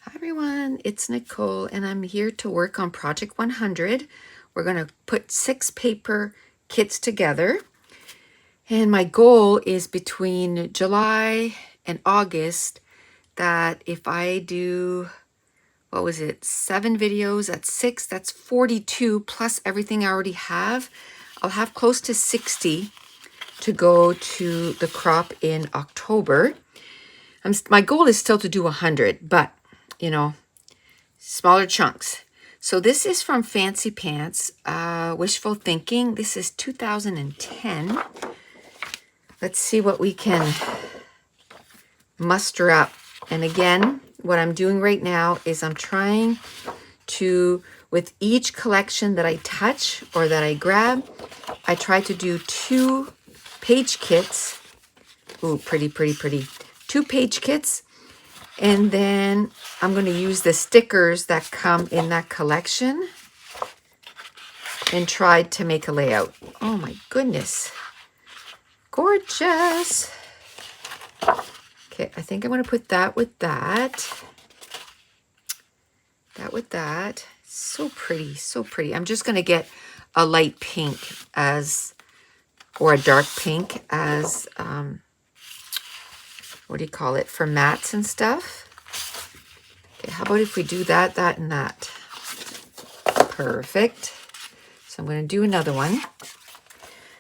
Hi everyone, it's Nicole and I'm here to work on Project 100. We're going to put 6 paper kits together and my goal is between July and August that if I do, 7 videos at 6, that's 42 plus everything I already have. I'll have close to 60 to go to the crop in October. My goal is still to do 100, but you know, smaller chunks. So this is from Fancy Pants, Wishful Thinking. This is 2010. Let's see what we can muster up. And again, what I'm doing right now is I'm trying to, with each collection that I touch or that I grab, I try to do 2 page kits. Ooh, pretty, pretty, pretty. 2 page kits. And then I'm going to use the stickers that come in that collection and try to make a layout. Oh my goodness. Gorgeous. Okay, I think I'm going to put that with that. That with that. So pretty, so pretty. I'm just going to get a light pink as, or a dark pink as, what do you call it, for mats and stuff. Okay, how about if we do that, that, and that? Perfect. So I'm going to do another one.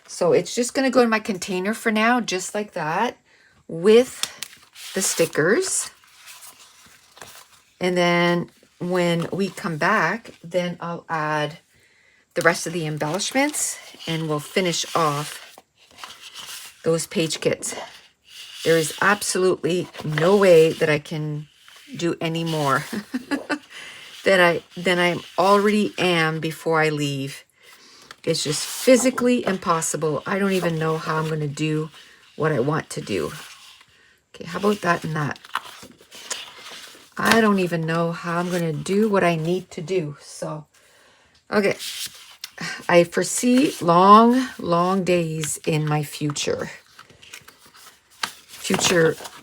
So it's just going to go in my container for now, just like that, with the stickers. And then when we come back, then I'll add the rest of the embellishments and we'll finish off those page kits. There is absolutely no way that I can do any more than I already am before I leave. It's just physically impossible. I don't even know how I'm going to do what I want to do. Okay, how about that and that? I don't even know how I'm going to do what I need to do. So, okay. I foresee long, long days in my future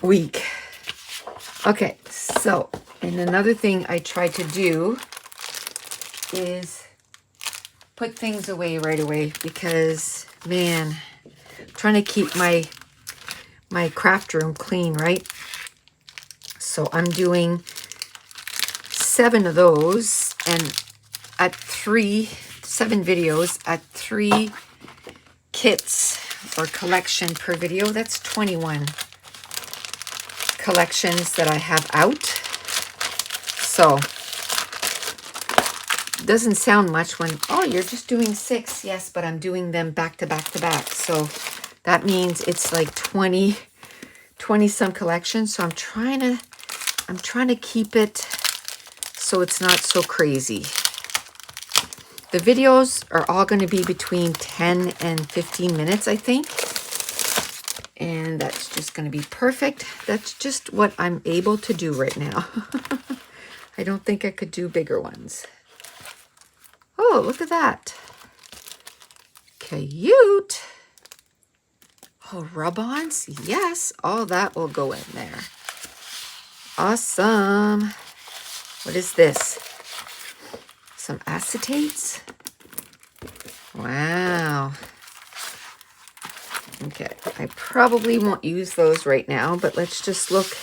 week. Okay, so, and another thing I try to do is put things away right away because, man, I'm trying to keep my craft room clean, right? So I'm doing 7 of those and at 7 videos at 3 kits or collection per video. That's 21 collections that I have out. So doesn't sound much when, oh, you're just doing 6. Yes, but I'm doing them back to back to back. So that means it's like 20 some collections. So I'm trying to keep it so it's not so crazy. The videos are all going to be between 10 and 15 minutes, I think. And that's just going to be perfect. That's just what I'm able to do right now. I don't think I could do bigger ones. Oh, look at that. Cute. Oh, rub-ons? Yes, all that will go in there. Awesome. What is this? Some acetates? Wow. Okay, I probably won't use those right now, but let's just look.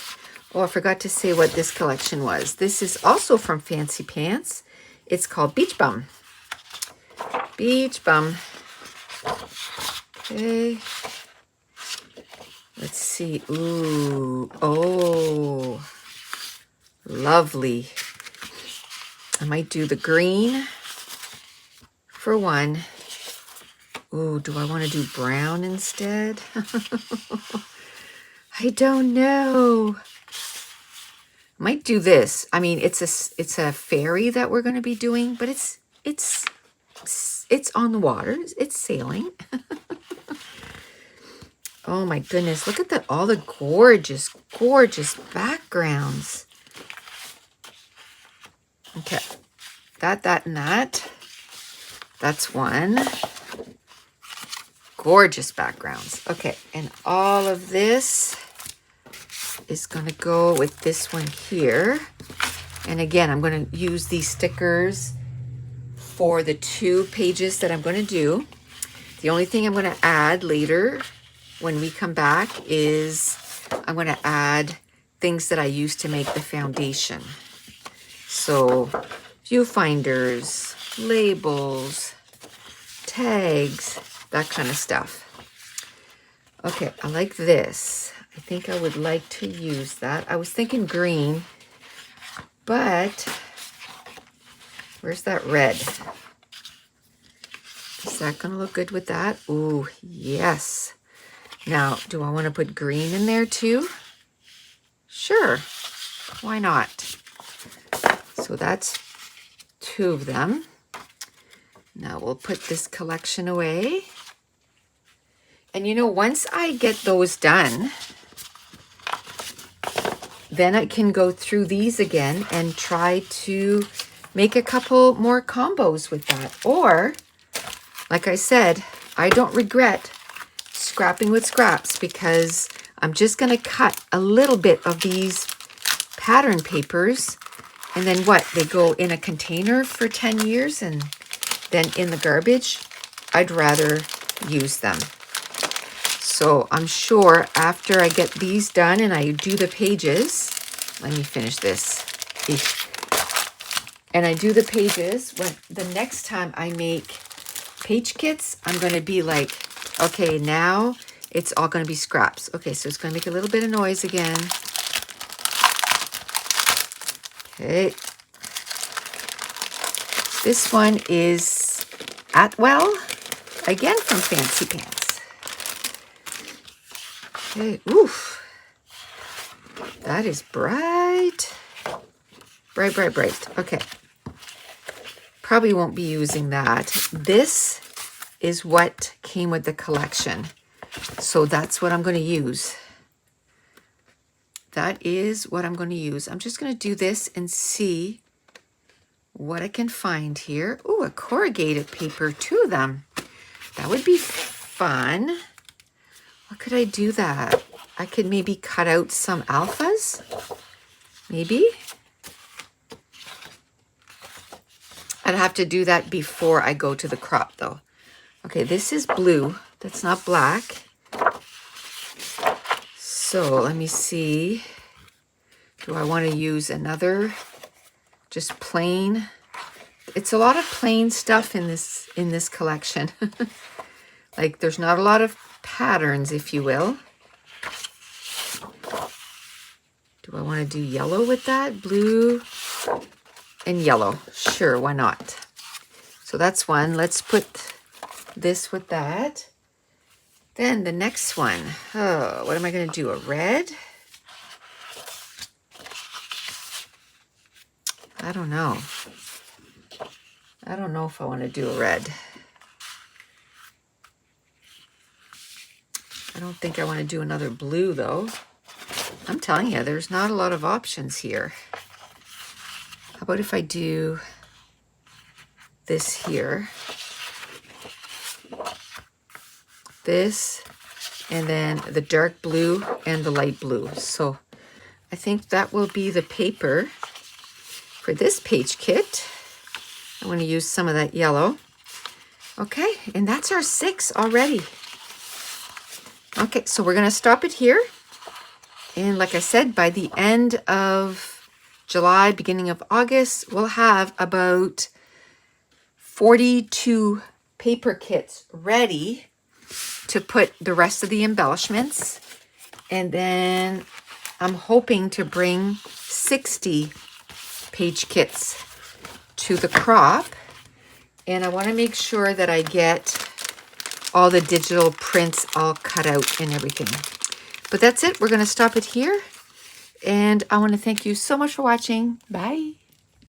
Oh, I forgot to say what this collection was. This is also from Fancy Pants. It's called Beach Bum. Beach Bum. Okay. Let's see. Ooh. Oh. Lovely. I might do the green for one. Ooh, do I want to do brown instead? I don't know. Might do this. I mean, it's a ferry that we're going to be doing, but it's on the water. It's sailing. Oh my goodness, look at all the gorgeous, gorgeous backgrounds. Okay. That, and that. That's one. Gorgeous backgrounds. Okay, and all of this is going to go with this one here. And again, I'm going to use these stickers for the 2 pages that I'm going to do. The only thing I'm going to add later when we come back is I'm going to add things that I use to make the foundation. So viewfinders, labels, tags, that kind of stuff. Okay, I like this. I think I would like to use that. I was thinking green, but where's that red? Is that gonna look good with that? Ooh, yes. Now, do I want to put green in there too? Sure, why not? So that's 2 of them. Now we'll put this collection away. And you know, once I get those done, then I can go through these again and try to make a couple more combos with that. Or, like I said, I don't regret scrapping with scraps because I'm just going to cut a little bit of these pattern papers, and then what? They go in a container for 10 years and then in the garbage. I'd rather use them. So I'm sure after I get these done and I do the pages, let me finish this. And I do the pages, when the next time I make page kits, I'm going to be like, okay, now it's all going to be scraps. Okay, so it's going to make a little bit of noise again. Okay. This one is Atwell, again from Fancy Pants. Okay, oof. That is bright. Bright, bright, bright. Okay. Probably won't be using that. This is what came with the collection. So that's what I'm going to use. That is what I'm going to use. I'm just going to do this and see what I can find here. Oh, a corrugated paper, 2 of them. That would be fun. What could I do that? I could maybe cut out some alphas. Maybe. I'd have to do that before I go to the crop though. Okay, this is blue. That's not black. So let me see. Do I want to use another just plain? It's a lot of plain stuff in this collection. Like there's not a lot of patterns, if you will. Do I want to do yellow with that? Blue and yellow. Sure, why not? So that's one. Let's put this with that. Then the next one. Oh, what am I going to do? A red? I don't know. I don't know if I want to do a red. I don't think I want to do another blue though. I'm telling you, there's not a lot of options here. How about if I do this here? This, and then the dark blue and the light blue. So I think that will be the paper for this page kit. I'm going to use some of that yellow. Okay, and that's our 6 already. Okay, so we're going to stop it here. And like I said, by the end of July, beginning of August, we'll have about 42 paper kits ready to put the rest of the embellishments. And then I'm hoping to bring 60 page kits to the crop. And I want to make sure that I get all the digital prints all cut out and everything. But that's it. We're going to stop it here. And I want to thank you so much for watching. Bye.